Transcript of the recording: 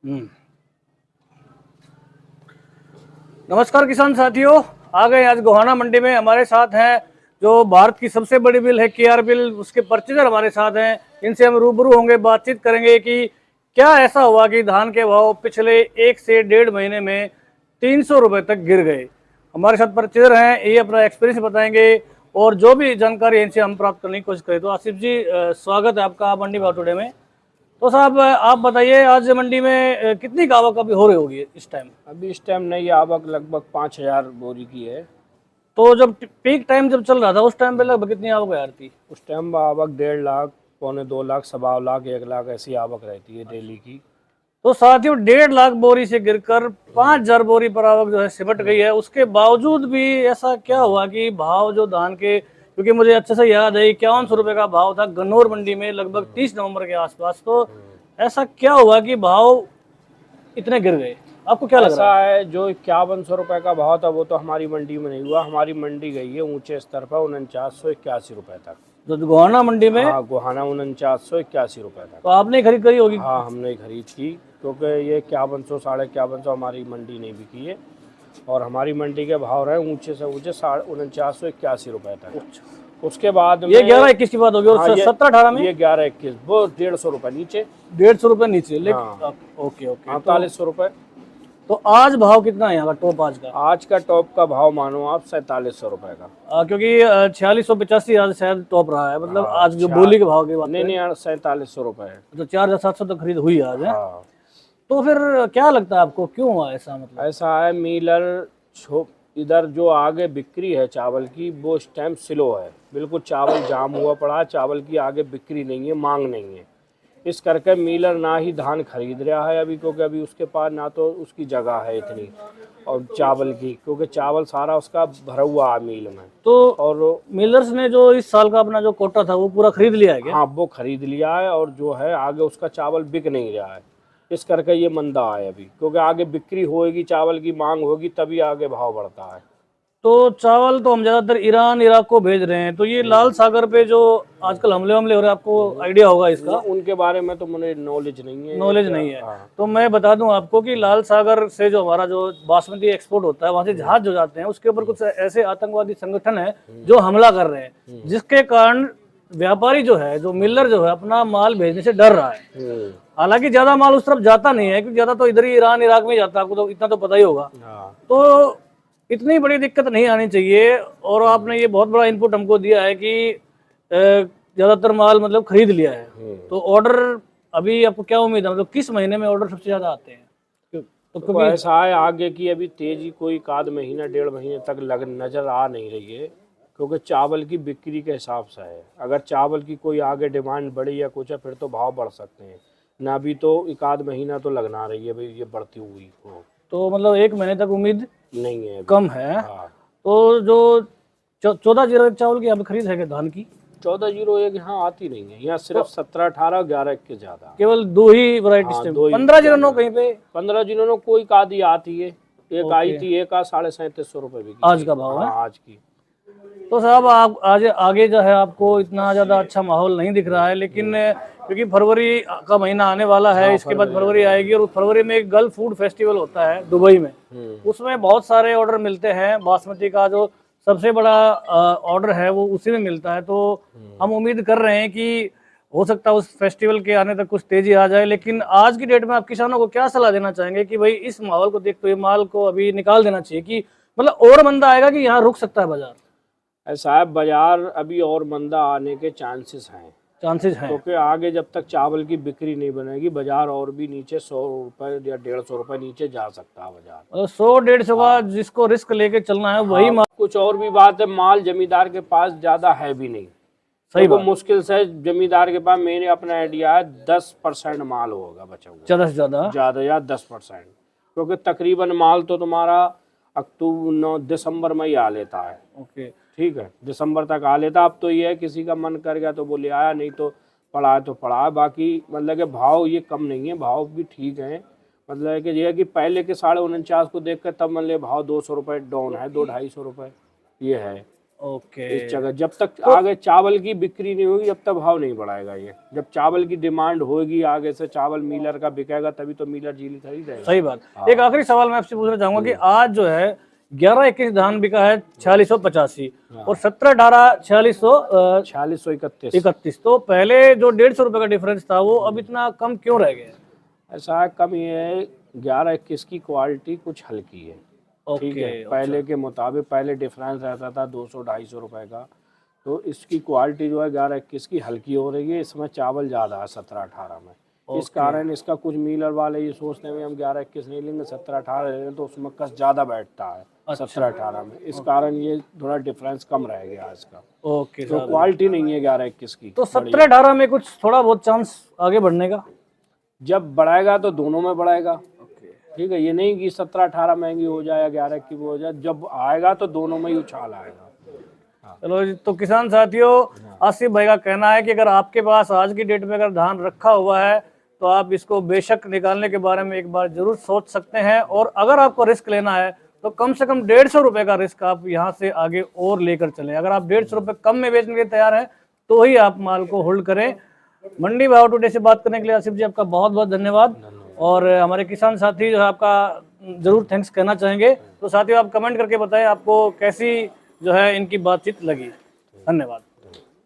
हम्म। नमस्कार किसान साथियों, आ गए आज गोहाना मंडी में। हमारे साथ हैं जो भारत की सबसे बड़ी मिल है केआर मिल, उसके परचेजर हमारे साथ हैं। इनसे हम रूबरू होंगे, बातचीत करेंगे कि क्या ऐसा हुआ कि धान के भाव पिछले 1 से 1.5 महीने में 300 रुपए तक गिर गए। हमारे साथ परचेजर हैं, ये अपना एक्सपीरियंस बताएंगे और जो भी जानकारी इनसे हम प्राप्त करने की कोशिश करें। तो आसिफ जी, स्वागत है आपका मंडी भाव टुडे में। तो साहब आप बताइए, आज मंडी में कितनी आवक अभी हो रही होगी इस टाइम? अभी इस टाइम नई आवक लगभग 5,000 बोरी की है। तो जब पीक टाइम जब चल रहा था उस टाइम पे लगभग कितनी आवक यार थी? उस टाइम आवक 1.5 लाख, पौने 2 लाख, 2.25 लाख, 1 लाख ऐसी आवक रहती है डेली की। तो साथियों 1.5 लाख बोरी से गिरकर 5,000 बोरी पर आवक जो है सिमट गई है। उसके बावजूद भी ऐसा क्या हुआ कि भाव जो धान के, क्योंकि मुझे अच्छे से याद है 5100 रुपये का भाव था गन्नौर मंडी में लगभग 30 नवंबर के आसपास। तो ऐसा क्या हुआ कि भाव इतने गिर गए? आपको क्या लग रहा ऐसा है? है, जो 5100 रुपये का भाव था वो तो हमारी मंडी में नहीं हुआ। हमारी मंडी गई है ऊंचे स्तर पर 4981 रुपये तक। तो गोहाना मंडी में? हाँ, गोहाना 4981 रुपये तक। तो आपने खरीद करी होगी? हाँ, हमने खरीद की, क्योंकि ये 5100, 5150 हमारी मंडी नहीं बिकी है। और हमारी मंडी के भाव रहे ऊंचे से ऊंचे 4981 रुपये तक। उसके बाद ये 11-21 की बात होगी। और 17-18 में ये 11-21 वो 150 रुपये नीचे। 150 रुपये नीचे, लेकिन हाँ। Okay okay. 4800 रुपये। तो आज भाव कितना है यहाँ का टॉप आज का? आज का टॉप का भाव मानो आप 4700 रुपये का। क्योंकि 4685 आज शायद टॉप रहा है, मतलब आज जो बोली के भाव की बात नहीं नहीं, 4700 रुपये है। तो 4700 तो खरीद हुई आज है। हाँ। तो फिर क्या लगता है आपको क्यों हुआ ऐसा? मतलब ऐसा है, मिलर इधर जो आगे बिक्री है चावल की वो इस टाइम स्लो है, बिल्कुल चावल जाम हुआ पड़ा है। चावल की आगे बिक्री नहीं है, मांग नहीं है। इस करके मिलर ना ही धान खरीद रहा है अभी, क्योंकि अभी उसके पास ना तो उसकी जगह है इतनी और चावल की, क्योंकि चावल सारा उसका भरा हुआ है मिल में। तो और मिलर्स ने जो इस साल का अपना जो कोटा था वो पूरा खरीद लिया है क्या? हाँ, वो खरीद लिया है और जो है आगे उसका चावल बिक नहीं रहा है। इस करके ये मंदा है अभी, क्योंकि आगे बिक्री होएगी, चावल की मांग होगी, तभी आगे भाव बढ़ता है। तो चावल तो हम ज्यादातर ईरान इराक को भेज रहे हैं। तो ये लाल सागर पे जो आजकल हमले हो रहे हैं, आपको आइडिया होगा इसका? उनके बारे में तो मुझे नॉलेज नहीं है। नॉलेज नहीं है। हाँ। तो मैं बता दूं आपको कि लाल सागर से जो हमारा जो बासमती एक्सपोर्ट होता है, वहां से जहाज जो जाते हैं उसके ऊपर कुछ ऐसे आतंकवादी संगठन है जो हमला कर रहे हैं, जिसके कारण व्यापारी जो है, जो मिलर जो है, अपना माल भेजने से डर रहा है। हालांकि ज्यादा माल उस तरफ जाता नहीं है, क्योंकि ज्यादा तो इधर ही ईरान इराक में जाता है, आपको तो इतना तो पता ही होगा। हाँ। तो इतनी बड़ी दिक्कत नहीं आनी चाहिए। और आपने ये बहुत बड़ा इनपुट हमको दिया है कि ज्यादातर माल मतलब खरीद लिया है। तो ऑर्डर अभी आपको क्या उम्मीद है, मतलब किस महीने में ऑर्डर सबसे ज्यादा आते हैं? तो ऐसा है, आगे की अभी तेजी कोई 1 महीना 1.5 महीने तक नजर आ नहीं रही है, क्योंकि चावल की बिक्री के हिसाब से है। अगर चावल की कोई आगे डिमांड बढ़ी या कुछ है फिर तो भाव बढ़ सकते हैं, ना भी तो 1 आध महीना तो लगना रही है भाई ये बढ़ती हुई हो। तो मतलब 1 महीने तक उम्मीद नहीं है अभी। कम है। हाँ। तो जो 14 चावल की अब खरीद है क्या धान की? 1401 यहाँ आती नहीं है, यहाँ सिर्फ 17-18, 11-21 ज्यादा। केवल दो ही वराइटीज थे। 1509 कहीं पे 15 जिन्होंने कोई कादी आती है, एक आई थी, एक 3750 रुपये बिकी आज का भाव है। आज की। तो साहब आप आज आगे जो है आपको इतना ज़्यादा अच्छा माहौल नहीं दिख रहा है, लेकिन क्योंकि फरवरी का महीना आने वाला है, इसके बाद फरवरी आएगी और फरवरी में एक गल्फ फूड फेस्टिवल होता है दुबई में। उसमें बहुत सारे ऑर्डर मिलते हैं। बासमती का जो सबसे बड़ा ऑर्डर है वो उसी में मिलता है। तो हम उम्मीद कर रहे हैं कि हो सकता है उस फेस्टिवल के आने तक कुछ तेजी आ जाए। लेकिन आज की डेट में आप किसानों को क्या सलाह देना चाहेंगे कि भाई इस माहौल को देखते हुए माल को अभी निकाल देना चाहिए, कि मतलब और मंदा आएगा कि यहाँ रुक सकता है बाजार? ऐसा है, बाजार अभी और मंदा आने के चांसेस हैं। चांसेस हैं, क्योंकि आगे जब तक चावल की बिक्री नहीं बनेगी बाजार और भी नीचे 100 रुपए या 150 रुपए नीचे जा सकता है बाजार। मतलब 100-150 का जिसको रिस्क लेके चलना है वही माल। कुछ और भी बात है, माल जमींदार के पास ज्यादा है भी नहीं। सही तो बात। मुश्किल से जमींदार के पास, मेरे अपना आइडिया है 10% माल होगा बचा हुआ, ज्यादा से ज्यादा ज्यादा या 10%। क्योंकि तकरीबन माल तो तुम्हारा अक्टूबर दिसंबर में ही आ लेता है। ओके, ठीक है, दिसंबर तक आ लेता। अब तो ये है किसी का मन कर गया तो वो ले आया, नहीं तो पड़ा है तो पड़ा है। बाकी मतलब कि भाव ये कम नहीं है, भाव भी ठीक है। मतलब कि ये है कि पहले के 49 को देख कर तब मतलब भाव 200 रुपये डाउन है, 200-250 रुपये ये है। ओके। इस जगह जब तक आगे चावल की बिक्री नहीं होगी जब तक भाव नहीं बढ़ाएगा ये। जब चावल की डिमांड होगी आगे से चावल मिलर का बिकेगा तभी तो मिलर जीली खरीदेगा। सही बात। एक आखिरी सवाल मैं आपसे पूछना चाहूंगा कि आज जो है 11-21 धान बिका है 4685 और 17-18 4631। तो पहले जो 150 रुपए का डिफरेंस था वो अब इतना कम क्यों रह गया? ऐसा कम ये है 11-21 की क्वालिटी कुछ हल्की है। ठीक है, पहले के मुताबिक पहले डिफरेंस रहता था 200-250 रुपए का, तो इसकी क्वालिटी जो है 11-21 की हल्की हो रही है। इसमें चावल ज़्यादा है 17-18 में। इस कारण इसका कुछ मिलर वाले ये सोचते हैं हम 11-21 नहीं लेंगे 17-18 ले लें तो उसमें कस ज़्यादा बैठता है 17-18 में। इस कारण ये थोड़ा डिफरेंस कम रह गया इसका। ओके, तो क्वालिटी नहीं है 11-21 की। तो 17-18 में कुछ थोड़ा बहुत चांस आगे बढ़ने का? जब बढ़ाएगा तो दोनों में बढ़ाएगा। ठीक है, ये नहीं कि 17-18 महंगी हो जाए या 11 की वो हो जाए, जब आएगा तो दोनों में ही उछाल आएगा। चलो जी, तो किसान साथियों, आसिफ भाई का कहना है कि अगर आपके पास आज की डेट में अगर धान रखा हुआ है तो आप इसको बेशक निकालने के बारे में एक बार जरूर सोच सकते हैं। और अगर आपको रिस्क लेना है तो कम से कम 150 रुपए का रिस्क आप यहाँ से आगे और लेकर चलें। अगर आप 150 रुपए कम में बेचने के लिए तैयार हैं तो ही आप माल को होल्ड करें। मंडी भाव टुडे से बात करने के लिए आसिफ जी आपका बहुत बहुत धन्यवाद। और हमारे किसान साथी जो है आपका जरूर थैंक्स कहना चाहेंगे। तो साथियों आप कमेंट करके बताएं आपको कैसी जो है इनकी बातचीत लगी। धन्यवाद।